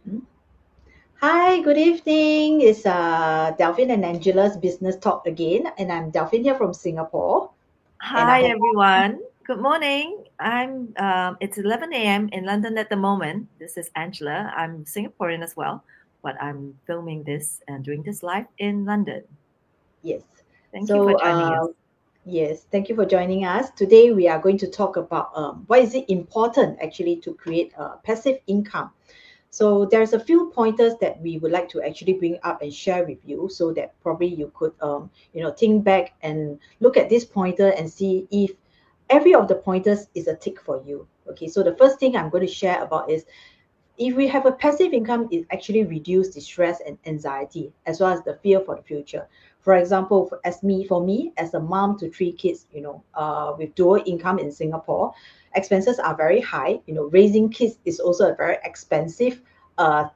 Hmm? Hi, good evening. It's Delphine and Angela's Business Talk again, and I'm Delphine here from Singapore, and I Hi have everyone. Good morning. It's 11 a.m. in London at the moment. This is Angela. I'm Singaporean as well, but I'm filming this and doing this live in London. yes. Thank you for So joining us. yes, thank you for joining us. Today we are going to talk about why is it important actually to create a passive income. So there's a few pointers that we would like to actually bring up and share with you, so that probably you could think back and look at this pointer and see if every of the pointers is a tick for you. Okay, so the first thing I'm going to share about is if we have a passive income, it actually reduces the stress and anxiety as well as the fear for the future. For example, for me as a mom to three kids, with dual income in Singapore, expenses are very high. Raising kids is also a very expensive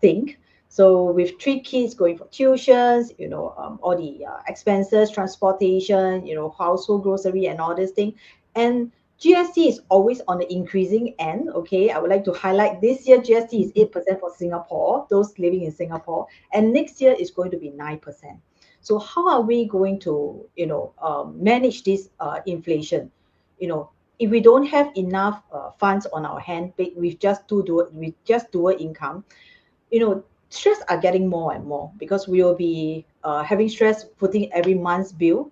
thing. So with three kids going for tuitions, all the expenses, transportation, household grocery and all this thing, and GST is always on the increasing end. Okay, I would like to highlight this year GST is 8% for Singapore, those living in Singapore, and next year is going to be 9%. So how are we going to, manage this inflation? You know, if we don't have enough funds on our hand, with just dual income, stress are getting more and more because we will be having stress putting every month's bill,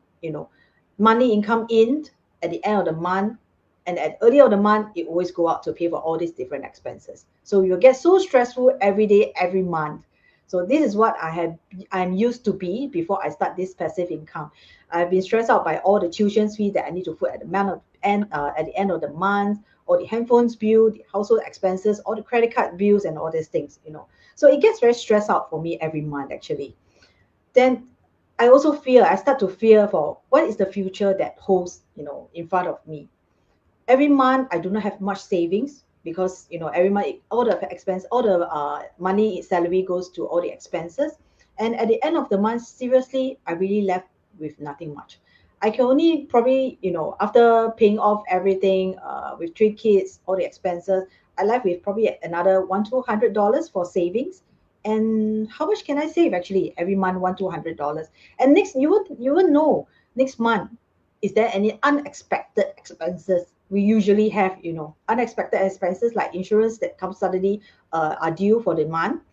money income in at the end of the month, and at early of the month it always go out to pay for all these different expenses. So you get so stressful every day, every month. So this is what I'm used to be before I start this passive income. I've been stressed out by all the tuition fees that I need to put at the end of the month, or the handphones bill, the household expenses, all the credit card bills, and all these things. So it gets very stressed out for me every month actually. Then I start to fear for what is the future that holds, in front of me. Every month I do not have much savings because every month all the money salary goes to all the expenses, and at the end of the month, seriously, I really left with nothing much. I can only probably, after paying off everything, with three kids, all the expenses, I left with probably another $100 to $200 for savings. And how much can I save actually every month? $100 to $200. And next, you will know next month, is there any unexpected expenses? We usually have, unexpected expenses like insurance that comes suddenly, are due for the month,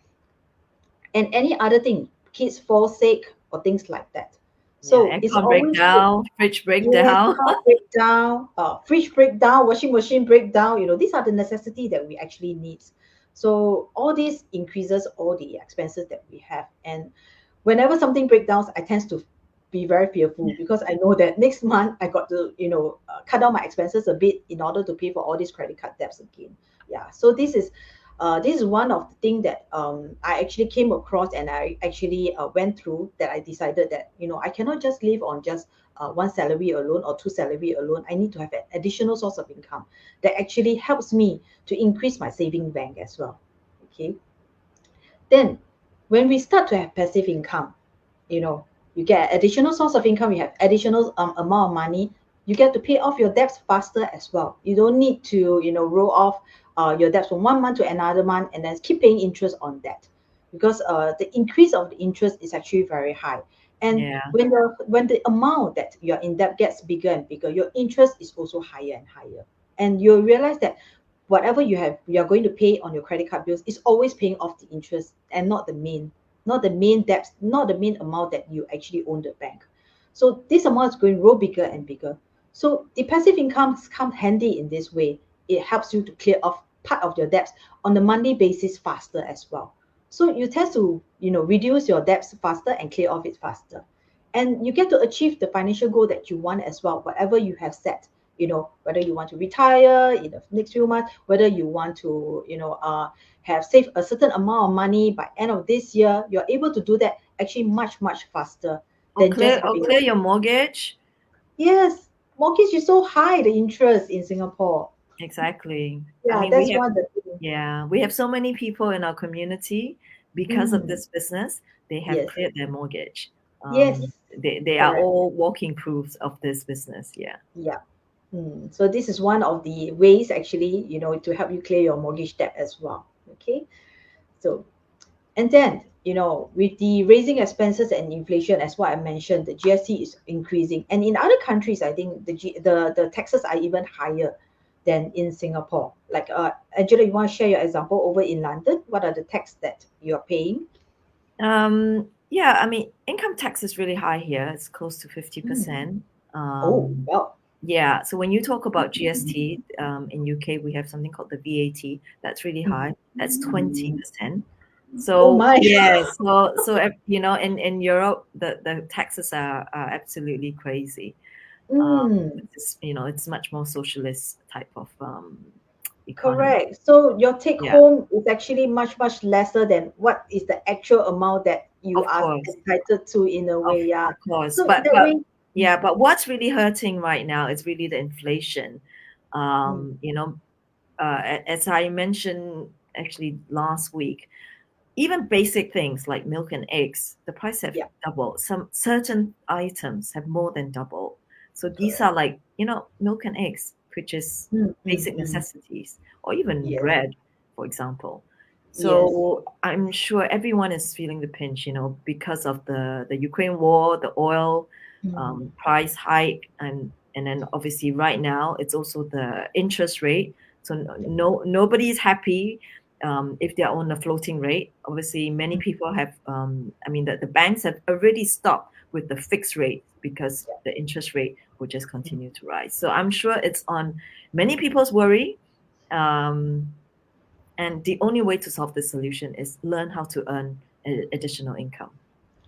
and any other thing, kids fall sick or things like that. Yeah, So it's aircon always good. breakdown, fridge Yes, breakdown. car breakdown, fridge breakdown, washing machine breakdown. These are the necessity that we actually need. So all this increases all the expenses that we have. And whenever something breaks down, I tend to be very fearful because I know that next month I got to, cut down my expenses a bit in order to pay for all these credit card debts again. Yeah. So this is one of the things that I actually came across, and I actually went through, that I decided that I cannot just live on just one salary alone or two salary alone. I need to have an additional source of income that actually helps me to increase my saving bank as well. Okay. Then when we start to have passive income, you know you get additional source of income, you have additional amount of money, you get to pay off your debts faster as well. You don't need to roll off your debts from one month to another month and then keep paying interest on that, because the increase of the interest is actually very high. And Yeah. when the amount that you're in debt gets bigger and bigger, your interest is also higher and higher. And you'll realize that whatever you're going to pay on your credit card bills is always paying off the interest and not the main debts, not the main amount that you actually own the bank. So this amount is going to grow bigger and bigger. So the passive incomes come handy in this way. It helps you to clear off part of your debts on a monthly basis faster as well. So you tend to, reduce your debts faster and clear off it faster. And you get to achieve the financial goal that you want as well, whatever you have set. Whether you want to retire in the next few months, whether you want to, have saved a certain amount of money by end of this year, you're able to do that actually much, much faster Or than just clear or having. clear your mortgage. Yes, mortgage is so high, the interest in Singapore. Exactly. I Yeah, mean, that's one of the thing. we have so many people in our community because of Mm, this business, they have yes, cleared their mortgage. yes, They are correct. all walking proofs of this business. Yeah. Yeah. So this is one of the ways actually, to help you clear your mortgage debt as well. Okay. So And then, with the raising expenses and inflation, as what I mentioned, the GST is increasing. And in other countries, I think the taxes are even higher than in Singapore. Like, Angela, you want to share your example over in London? What are the tax that you're paying? Yeah, I mean, income tax is really high here. It's close to Mm. 50%. Oh, Um, well. yeah, so when you talk about GST, in UK, we have something called the VAT. That's really high. Mm. That's 20%. Oh, So my. yeah, in Europe, the taxes are absolutely crazy. Mm. It's much more socialist type of economy. Correct. So your take Yeah, home is actually much, much lesser than what is the actual amount that you of are course. entitled to in a Of way. Yeah. of course, So but that but way. yeah, but what's really hurting right now is really the inflation. Mm, As I mentioned actually last week, even basic things like milk and eggs, the price have yeah, doubled. Some certain items have more than doubled. So these correct. are like, milk and eggs, which is Mm, mm, basic mm. necessities, or even Yes, bread, for example. yes. So I'm sure everyone is feeling the pinch, because of the Ukraine war, the oil Mm, price hike, and then obviously right now it's also the interest rate. So yeah, nobody is happy if they're on a floating rate. Obviously, many mm, people have, I mean, the banks have already stopped with the fixed rate because yeah, the interest rate will just mm, continue to rise. So I'm sure it's on many people's worry. Um, and the only way to solve this solution is learn how to earn additional income.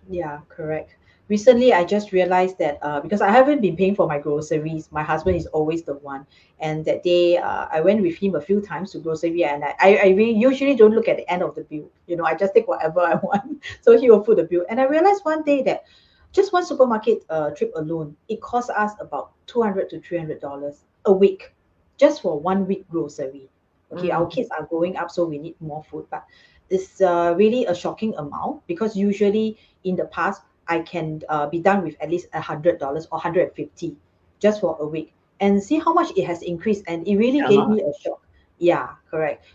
yeah, correct. Recently, I just realized that because I haven't been paying for my groceries, my husband is always the one. And that day, I went with him a few times to grocery, and I really usually don't look at the end of the bill. I just take whatever I want. So he will put the bill. And I realized one day that just one supermarket trip alone, it costs us about $200 to $300 a week, just for 1 week grocery. Okay, our Mm, kids are growing up, so we need more food, but it's really a shocking amount because usually in the past I can be done with at least $100 or 150 just for a week, and see how much it has increased, and it really a gave lot. me a shock. Yeah, correct.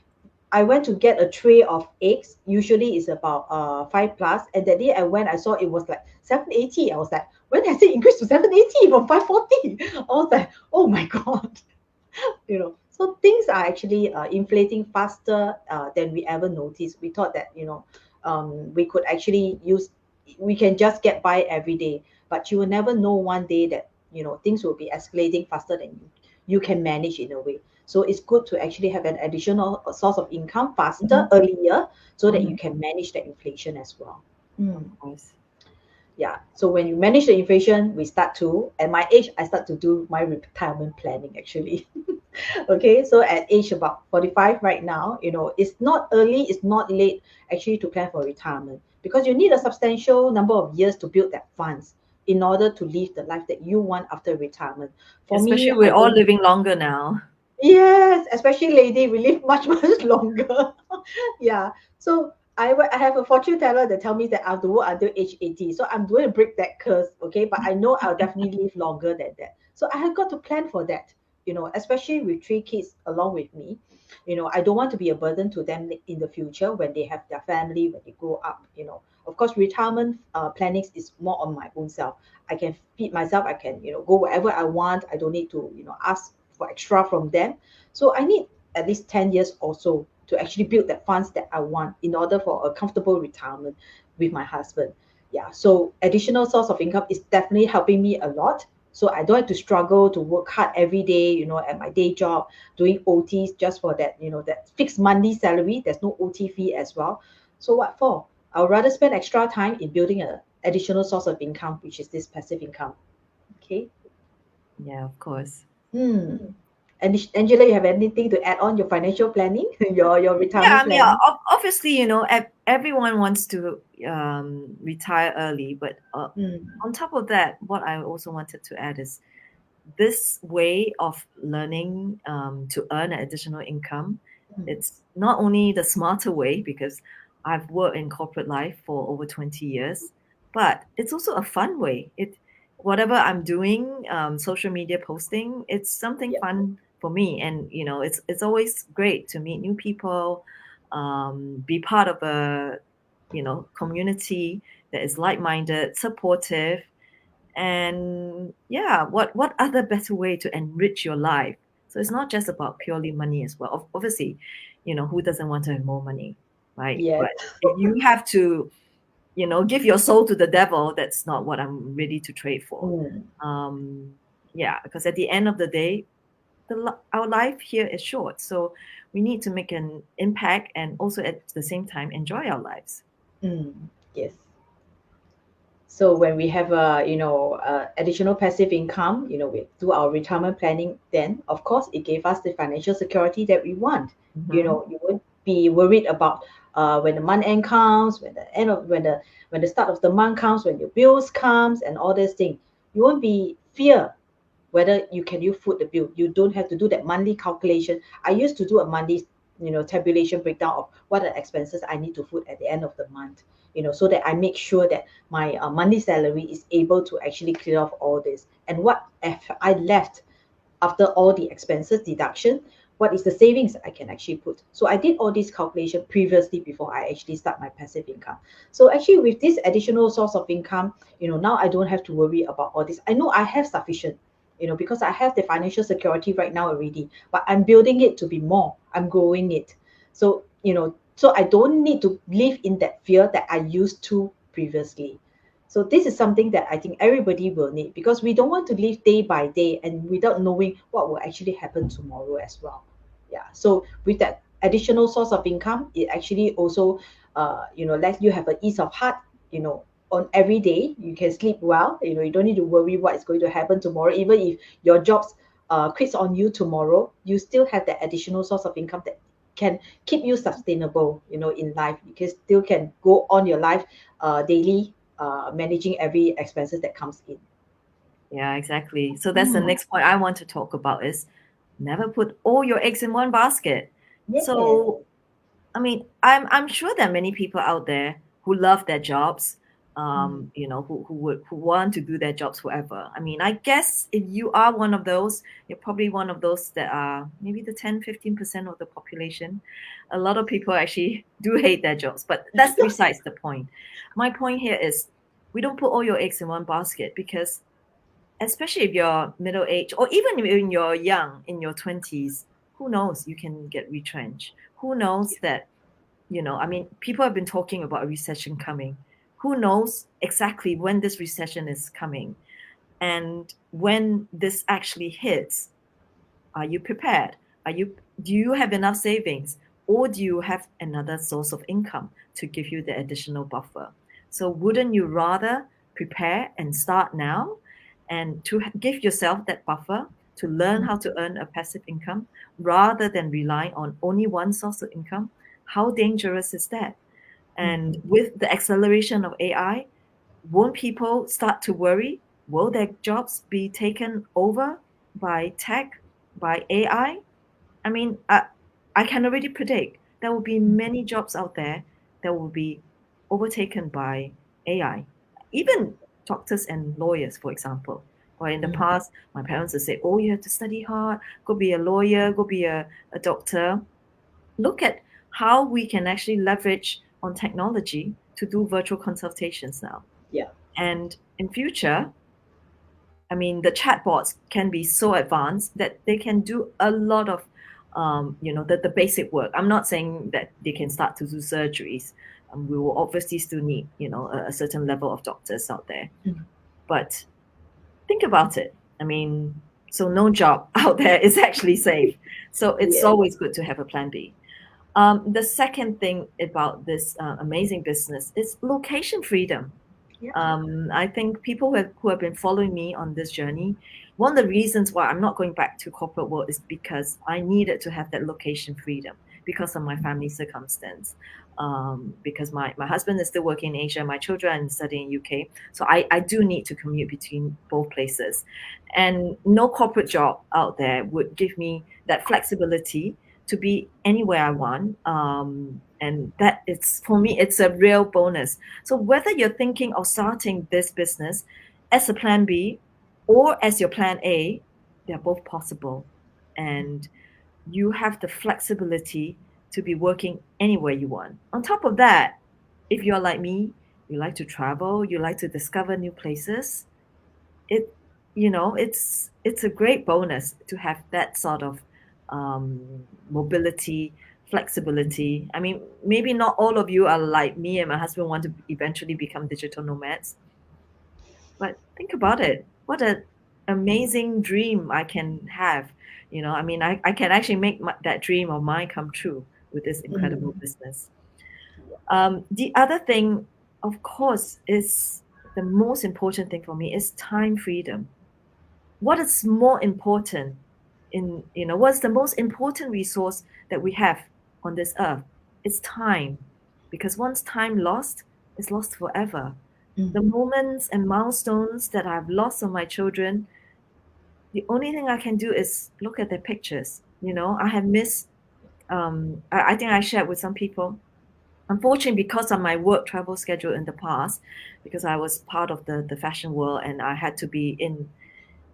I went to get a tray of eggs. Usually it's about 5 plus, and that day I went, I saw it was like 780. I was like, when has it increased to 780 from 540? I was like, oh my god. So things are actually inflating faster than we ever noticed. We thought that we could actually use, we can just get by every day, but you will never know one day that things will be escalating faster than you can manage in a way. So it's good to actually have an additional source of income faster, Mhm, earlier, so that you mhm, can manage the inflation as well. of Mm. course. Yeah, so when you manage the inflation, we start to, at my age, I start to do my retirement planning actually. Okay, so at age about 45 right now, it's not early, it's not late actually to plan for retirement, because you need a substantial number of years to build that funds in order to live the life that you want after retirement. For me, Especially I we're all don't. living longer now. Yes, especially lady, we live much much longer. Yeah. So I have a fortune teller that tell me that I have to work until age 80. So I'm going to break that curse, okay? But I know I'll definitely live longer than that. So I have got to plan for that, especially with 3 kids along with me. I don't want to be a burden to them in the future when they have their family, when they grow up. Of course, retirement planning is more on my own self. I can feed myself. I can, go wherever I want. I don't need to, ask for extra from them. So I need at least 10 years or so to actually build the funds that I want in order for a comfortable retirement with my husband. Yeah. So additional source of income is definitely helping me a lot. So I don't have to struggle to work hard every day, at my day job, doing OTs just for that, that fixed monthly salary. There's no OT fee as well. So what for? I would rather spend extra time in building a additional source of income, which is this passive income. Okay. Yeah, of course. Hmm. And Angela, you have anything to add on your financial planning, your Yeah, retirement I mean, planning? obviously, everyone wants to retire early, but Mm, on top of that, what I also wanted to add is this way of learning to earn an additional income. mm, It's not only the smarter way because I've worked in corporate life for over 20 years, but it's also a fun way. Whatever I'm doing, social media posting, it's something yeah, fun for me, and it's always great to meet new people, be part of a community that is like-minded, supportive, and yeah, what other better way to enrich your life? So it's not just about purely money as well. Obviously, who doesn't want to have more money, right? Yes. But if you have to, give your soul to the devil, that's not what I'm ready to trade for. Mm, um yeah, because at the end of the day, our life here is short, so we need to make an impact and also at the same time enjoy our lives. mm, yes. So when we have a, additional passive income, we do our retirement planning, then of course it gave us the financial security that we want. Mm-hmm. You won't be worried about when the month end comes, when the start of the month comes, when your bills comes and all these things. You won't be fear whether you foot the bill. You don't have to do that monthly calculation. I used to do a monthly, tabulation breakdown of what are the expenses I need to foot at the end of the month, so that I make sure that my monthly salary is able to actually clear off all this. And what have I left after all the expenses deduction, what is the savings I can actually put. So I did all these calculation previously before I actually start my passive income. So actually with this additional source of income, now I don't have to worry about all this. I know I have sufficient, because I have the financial security right now already, but I'm building it to be more. I'm growing it. So, so I don't need to live in that fear that I used to previously. So this is something that I think everybody will need, because we don't want to live day by day and without knowing what will actually happen tomorrow as well. Yeah. So with that additional source of income, it actually also, let you have an ease of heart. You know, on every day you can sleep well. You don't need to worry what is going to happen tomorrow. Even if your jobs quits on you tomorrow, you still have that additional source of income that can keep you sustainable. In life, you can still can go on your life daily, managing every expenses that comes in. Yeah, exactly. So that's the Mm, next point I want to talk about is never put all your eggs in one basket. yes. So I mean, I'm sure there are many people out there who love their jobs, Mm, who want to do their jobs forever. I mean, I guess if you are one of those, you're probably one of those that are maybe the 10-15% of the population. A lot of people actually do hate their jobs, but that's besides the point. My point here is we don't put all your eggs in one basket because especially if you're middle age or even when you're young in your 20s, who knows, you can get retrenched. Who knows that, I mean, people have been talking about a recession coming. Who knows exactly when this recession is coming? And when this actually hits, are you prepared? Do you have enough savings, or do you have another source of income to give you the additional buffer? So wouldn't you rather prepare and start now and to give yourself that buffer to learn mm, how to earn a passive income rather than relying on only one source of income? How dangerous is that? And mm, with the acceleration of AI, won't people start to worry? Will their jobs be taken over by tech, by AI? I mean, I can already predict there will be many jobs out there that will be overtaken by AI. Even doctors and lawyers, for example. Or in the mm, past, my parents would say, oh, you have to study hard, go be a lawyer, go be a doctor. Look at how we can actually leverage on technology to do virtual consultations now. yeah. And in future, I mean, the chatbots can be so advanced that they can do a lot of, the basic work. I'm not saying that they can start to do surgeries. We will obviously still need, a certain level of doctors out there. Mm, But think about it. I mean, so no job out there is actually safe. So it's yes. always good to have a plan B. The second thing about this amazing business is location freedom. Yeah. I think people who have been following me on this journey, one of the reasons why I'm not going back to corporate world is because I needed to have that location freedom because of my family circumstance. Because my husband is still working in Asia, my children are studying in UK, so I do need to commute between both places, and no corporate job out there would give me that flexibility to be anywhere I want. And that it's for me, it's a real bonus. So whether you're thinking of starting this business as a plan B or as your plan A, they're both possible. And you have the flexibility to be working anywhere you want. On top of that, if you're like me, you like to travel, you like to discover new places, it it's a great bonus to have that sort of um, mobility, flexibility. I mean, maybe not all of you are like me and my husband want to eventually become digital nomads, but think about it. What an amazing dream I can have. I mean, I can actually make that dream of mine come true with this incredible Mm. business. The other thing, of course, is the most important thing for me is time freedom. What is more important what's the most important resource that we have on this earth? It's time. Because once time lost, it's lost forever. The Mm. moments and milestones that I've lost on my children, the only thing I can do is look at their pictures. I have missed, I think I shared with some people. Unfortunately, because of my work travel schedule in the past, because I was part of the fashion world and I had to be in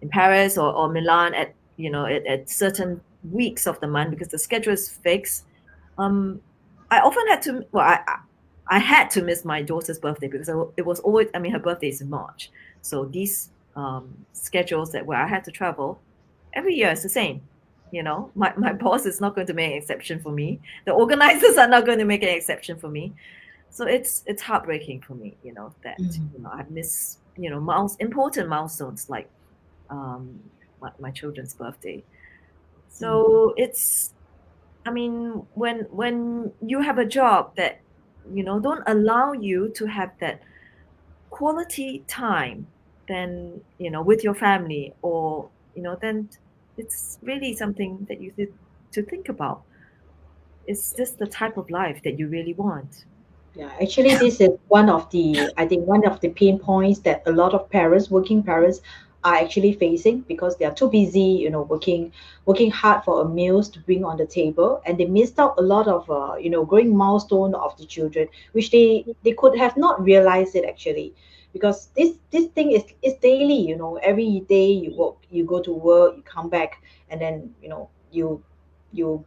Paris or Milan at at certain weeks of the month because the schedule is fixed. I often had to I had to miss my daughter's birthday because it was always, I mean, her birthday is in March, so these schedules that where I had to travel every year is the same. My boss is not going to make an exception for me. The organizers are not going to make an exception for me. So it's heartbreaking for me, that Mm. I miss important milestones like um, my children's birthday. Mm. So it's, I mean, when you have a job that don't allow you to have that quality time, then with your family, or then it's really something that you should to think about. Is this the type of life that you really want? Yeah, actually, this is one of the, I think, one of the pain points that a lot of parents, working parents, are actually facing because they are too busy, working hard for a meals to bring on the table, and they missed out a lot of, growing milestone of the children, which they could have not realized it actually, because this thing is daily, every day you work, you go to work, you come back, and then you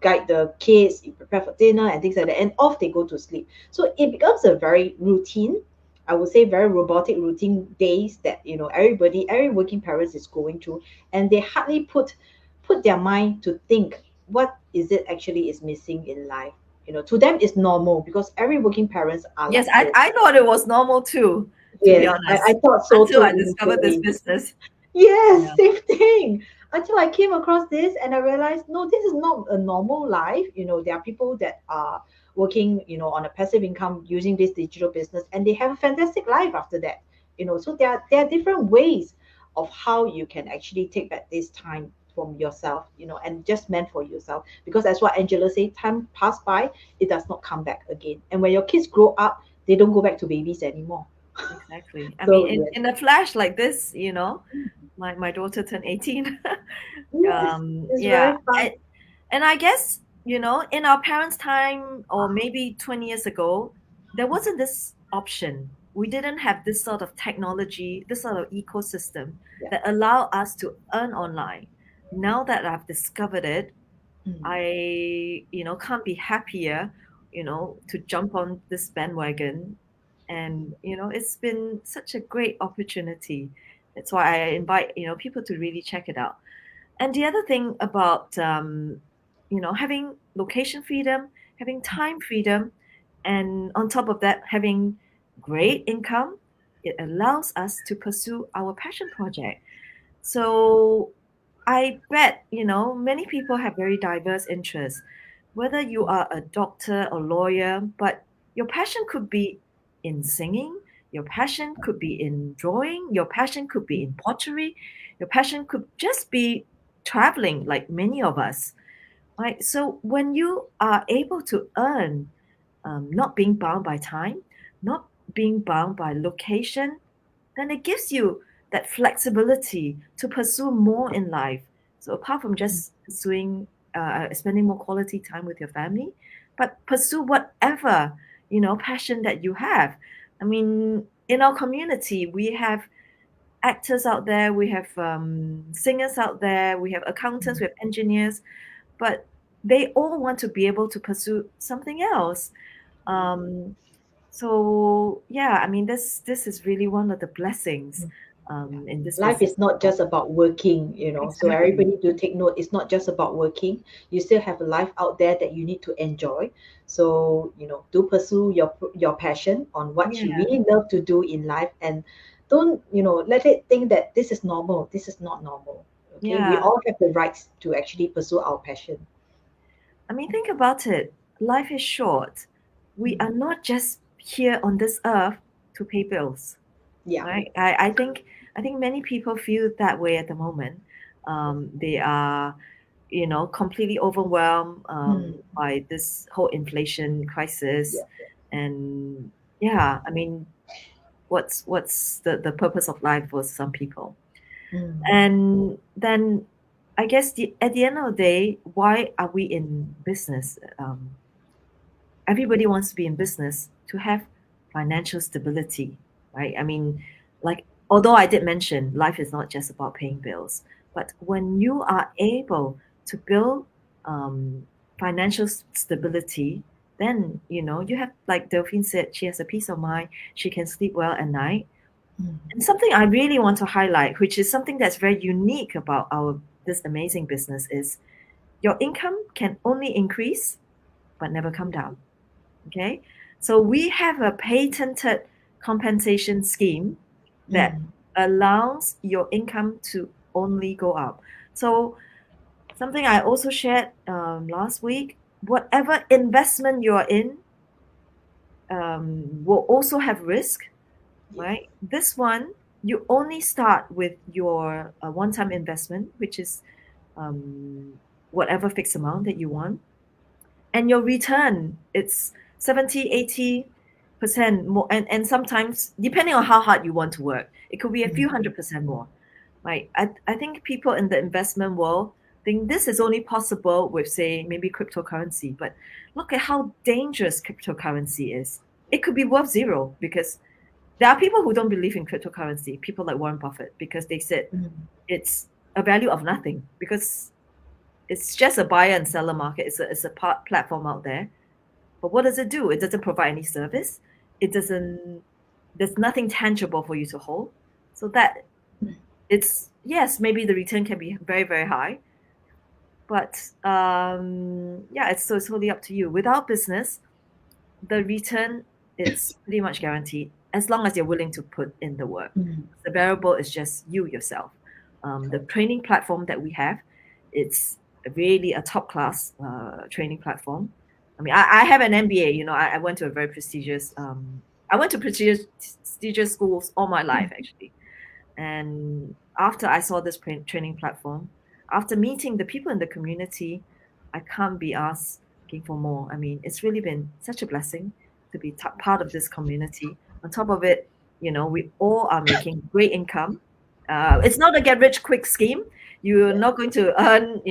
guide the kids, you prepare for dinner and things like that, and off they go to sleep. So it becomes a very routine, I would say very robotic routine days that every working parents is going through, and they hardly put their mind to think what is it actually is missing in life. To them it's normal because every working parents are Yes, like I, this. I thought it was normal too, to be Yes, I honest, thought so until too I discovered this initially. business. Yes, Yeah, same thing. Until I came across this and I realized, no, this is not a normal life. There are people that are working, on a passive income using this digital business, and they have a fantastic life after that. So there are different ways of how you can actually take back this time from yourself, and just meant for yourself. Because that's what Angela said, time passed by, it does not come back again. And when your kids grow up, they don't go back to babies anymore. exactly. I mean, So in, yes. in a flash like this, my daughter turned 18. Yes, it's Yeah. very fun. And I guess, in our parents' time, or maybe 20 years ago, there wasn't this option. We didn't have this sort of technology, this sort of ecosystem Yeah. that allow us to earn online. Now that I've discovered it, Mm. I, can't be happier, to jump on this bandwagon. And, it's been such a great opportunity. That's why I invite, people to really check it out. And the other thing about, having location freedom, having time freedom, and on top of that, having great income, it allows us to pursue our passion project. So I bet, many people have very diverse interests. Whether you are a doctor or lawyer, but your passion could be in singing, your passion could be in drawing, your passion could be in pottery, your passion could just be traveling, like many of us, right? So when you are able to earn, not being bound by time, not being bound by location, then it gives you that flexibility to pursue more in life. So apart from just pursuing, spending more quality time with your family, but pursue whatever passion that you have. I mean, in our community, we have actors out there, we have singers out there, we have accountants, we have engineers, but they all want to be able to pursue something else. Um, So yeah, I mean this is really one of the blessings Mm. Yeah. in this Life business. is not just about working, so Exactly. everybody do take note. It's not just about working. You still have a life out there that you need to enjoy. So, do pursue your passion on what you Yeah, really love to do in life, and don't, let it think that this is normal. This is not normal. Okay. We yeah. all have the rights to actually pursue our passion. I mean, think about it. Life is short. We Mm. are not just here on this earth to pay bills, Yeah. right? I think many people feel that way at the moment. They are, completely overwhelmed Mm. by this whole inflation crisis, Yeah. and yeah, I mean, what's the purpose of life for some people? Mm. And then I guess at the end of the day, why are we in business? Everybody wants to be in business to have financial stability, right? I mean, like, although I did mention life is not just about paying bills, but when you are able to build um, financial stability, then, you have, like Delphine said, she has a peace of mind, she can sleep well at night. Mm. And something I really want to highlight, which is something that's very unique about our this amazing business, is your income can only increase but never come down. Okay, so we have a patented compensation scheme that Mm. allows your income to only go up. So something I also shared last week: whatever investment you're in will also have risk, Yes. right? This one, you only start with your one-time investment, which is um, whatever fixed amount that you want, and your return, it's 70, 80% more, and sometimes depending on how hard you want to work, it could be a few Mm. 100% more, right? I think people in the investment world think this is only possible with, say, maybe cryptocurrency, but look at how dangerous cryptocurrency is. It could be worth zero, because there are people who don't believe in cryptocurrency, people like Warren Buffett, because they said Mm. it's a value of nothing, because it's just a buyer and seller market. It's a platform out there. But what does it do? It doesn't provide any service. It doesn't, there's nothing tangible for you to hold. So that it's, yes, maybe the return can be very, very high, but yeah, it's totally up to you. Without business, the return, it's pretty much guaranteed as long as you're willing to put in the work. Mm. The variable is just you yourself. The training platform that we have, it's really a top class training platform. I mean, I have an MBA. I went to a very prestigious. I went to prestigious schools all my life, actually. And after I saw this training platform, after meeting the people in the community, I can't be asking for more. I mean, it's really been such a blessing to be part of this community. On top of it, we all are making great income. It's not a get rich quick scheme. You're Yeah. not going to earn,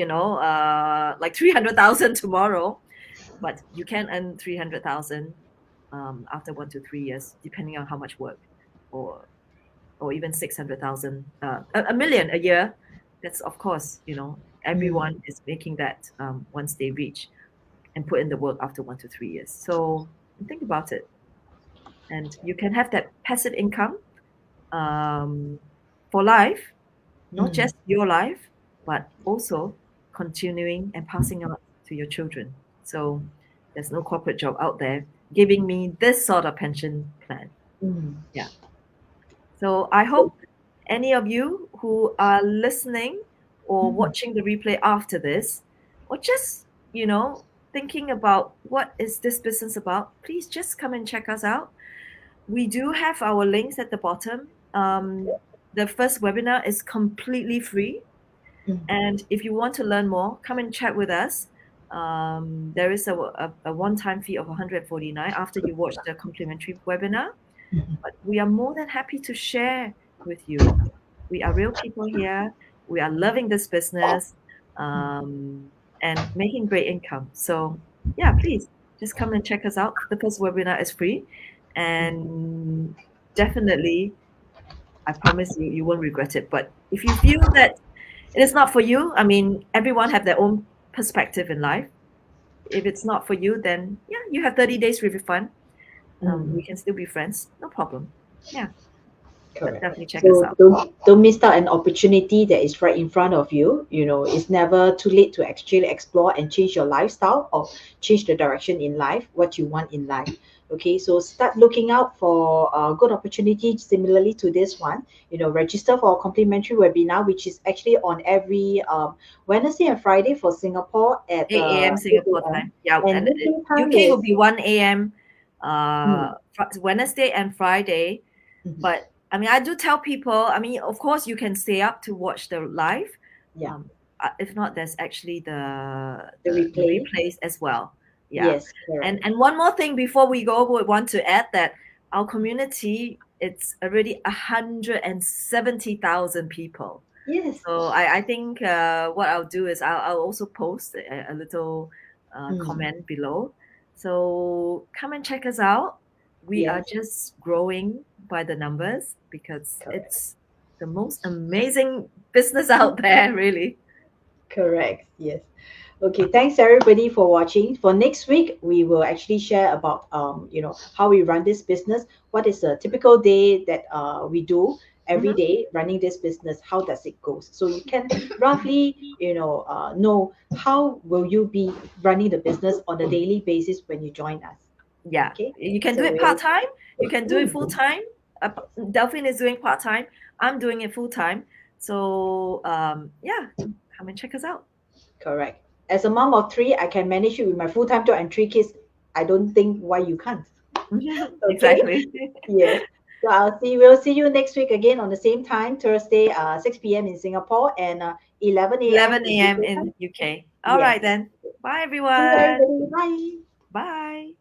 like 300,000 tomorrow, but you can earn 300,000 after 1 to 3 years, depending on how much work, or even 600,000, a million a year. That's, of course, Mm. everyone is making that once they reach and put in the work after 1 to 3 years. So think about it. And you can have that passive income um, for life, not Mm. just your life, but also continuing and passing on to your children. So there's no corporate job out there giving me this sort of pension plan. Mm. Yeah. So I So, hope any of you who are listening or mm. watching the replay after this, or just, thinking about what is this business about, please just come and check us out. We do have our links at the bottom. The first webinar is completely free. Mm. And if you want to learn more, come and chat with us. There is a one-time fee of 149 after you watch the complimentary webinar. Mhm. But we are more than happy to share with you. We are real people here. We are loving this business um, and making great income. So, yeah, please just come and check us out. The first webinar is free. And definitely, I promise you, you won't regret it. But if you feel that it is not for you, I mean, everyone have their own perspective in life. If it's not for you, then yeah, you have 30 days refund. We Mm. can still be friends, no problem. Yeah, but Correct. definitely check us So out. don't miss out an opportunity that is right in front of you. You know, it's never too late to actually explore and change your lifestyle or change the direction in life, what you want in life. Okay, so start looking out for good opportunities similarly to this one. You know, register for a complimentary webinar, which is actually on every Wednesday and Friday for Singapore at 8 a.m. 8 Singapore a.m. time. Yeah, And and UK time UK will is be 1 a.m. mm, Wednesday and Friday. mhm, But I mean, I do tell people, I mean, of course, you can stay up to watch the live. yeah, Um, if not, there's actually the the replay. replays as well. Yeah. Yes, correct. And one more thing before we go, we want to add that our community, it's already 170,000 people. Yes. So I think what I'll do is I'll also post a little Mm, comment below. So come and check us out. We are yes, just growing by the numbers because correct. it's the most amazing business out there, really. Correct. Yes. Okay. Thanks everybody for watching. For next week, we will actually share about how we run this business. What is a typical day that we do every Hmm. day running this business? How does it go? So you can roughly know how will you be running the business on a daily basis when you join us. Yeah, Okay. you can do So it part time. You can do it full mm, time. Uh, Delphine is doing part time. I'm doing it full time. So yeah, come and check us out. correct. As a mom of three, I can manage it with my full-time job and three kids. I don't think why you can't. Okay. Exactly. Yes. So we'll see you next week again on the same time, Thursday, 6 p.m. in Singapore and 11 a.m. 11 in a.m. UK time. in UK. All Yes. right then. Bye See you everyone. everybody. Bye. Bye.